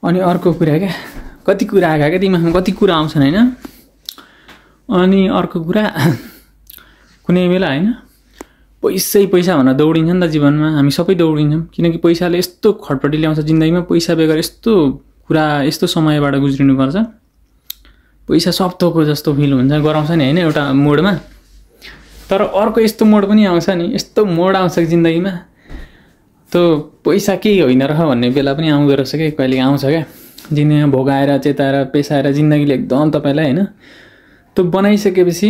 अनि अर्को कुरा क्या कति कुरा आएका क्या दिमागमा कति कुरा आउँछन् हैन। अनि अर्को कुरा कुनै बेला हैन पैसा भनेर दौडिन्छ नि त जीवनमा, हामी सबै दौडिन्छौँ किनकि पैसाले यस्तो खटपटी ल्याउँछ जिन्दगीमा। पैसा बेगर यस्तो कुरा यस्तो समयबाट गुज्रिनुपर्छ, पैसा सब थोकको जस्तो फिल हुन्छ गराउँछ नि हैन एउटा मोडमा। तर अर्को यस्तो मोड पनि आउँछ नि, यस्तो मोड आउँछ जिन्दगीमा त्यो पैसा केही होइन रह भन्ने बेला पनि आउँदो रहेछ क्या, कहिले आउँछ क्या। जिन्दगीमा भोगाएर चेताएर पेसाएर जिन्दगीले एकदम तपाईँलाई हैन त्यो बनाइसकेपछि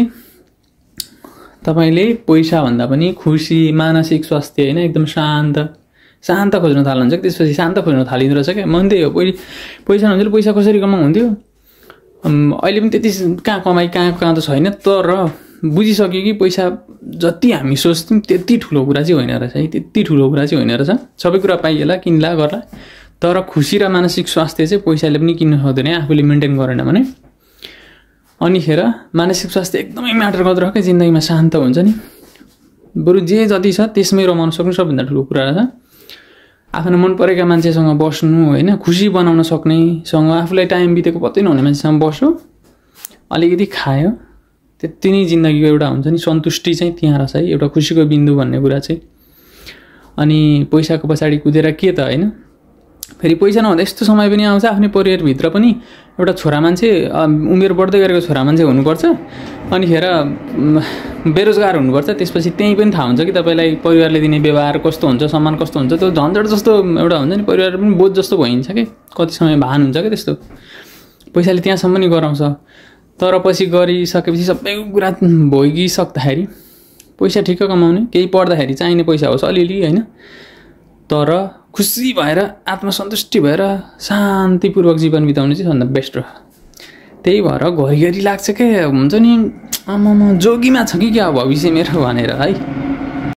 तपाईँले पैसा भन्दा पनि खुसी मानसिक स्वास्थ्य हैन एकदम शान्त खोज्न थाल्नुहुन्छ। त्यसपछि शान्त खोज्न थालिँदो रहेछ क्या। मन त्यही हो, पैसा नहुन्थ्यो पैसा कसरी कमाउनु हुन्थ्यो। अहिले पनि त्यति कहाँ कमाइ कहाँ त छैन, तर बुझिसक्यो कि पैसा जति हामी सोच्थ्यौँ त्यति ठुलो कुरा चाहिँ होइन रहेछ है, त्यति ठुलो कुरा चाहिँ होइन रहेछ। सबै कुरा पाइएला किन्ला गर्ला, तर खुसी र मानसिक स्वास्थ्य चाहिँ पैसाले पनि किन्न सक्दैन आफूले मेन्टेन गरेन भने। अनिखेर मानसिक स्वास्थ्य एकदमै म्याटर गर्दो रहेछ क्या, जिन्दगीमा शान्त हुन्छ नि। बरु जे जति छ त्यसमै रमाउन सक्नु सबभन्दा ठुलो कुरा रहेछ। आफ्नो मन परेका मान्छेसँग बस्नु हैन, खुसी बनाउन सक्नेसँग, आफूलाई टाइम बितेको पत्तै नहुने मान्छेसँग बस्यो, अलिकति खायो, त्यति नै जिन्दगीको एउटा हुन्छ नि सन्तुष्टि चाहिँ त्यहाँ रहेछ है, एउटा खुसीको बिन्दु भन्ने कुरा चाहिँ। अनि पैसाको पछाडि कुदेर के त हैन, फेरि पैसा नहुँदा यस्तो समय पनि आउँछ आफ्नै परिवारभित्र पनि एउटा छोरा मान्छे उमेर बढ्दै गरेको छोरा मान्छे हुनुपर्छ, अनिखेर बेरोजगार हुनुपर्छ। त्यसपछि त्यही पनि थाहा हुन्छ कि तपाईँलाई परिवारले दिने व्यवहार कस्तो हुन्छ, सम्मान कस्तो हुन्छ। त्यो झन्झट जस्तो एउटा हुन्छ नि, परिवार पनि बोझ जस्तो भइन्छ कि कति समय भान हुन्छ क्या त्यस्तो। पैसाले त्यहाँसम्म नि गराउँछ, तर पछि गरिसकेपछि सबै कुरा भोगिसक्दाखेरि पैसा ठिक्क कमाउने, केही पर्दाखेरि चाहिने पैसा होस् अलिअलि हैन, तर खुसी भएर आत्मसन्तुष्टि भएर शान्तिपूर्वक जीवन बिताउने चाहिँ सबभन्दा बेस्ट हो। त्यही भएर घरिघरि लाग्छ क्या हुन्छ नि आमामा जोगीमा छ कि क्या भविष्य मेरो भनेर है।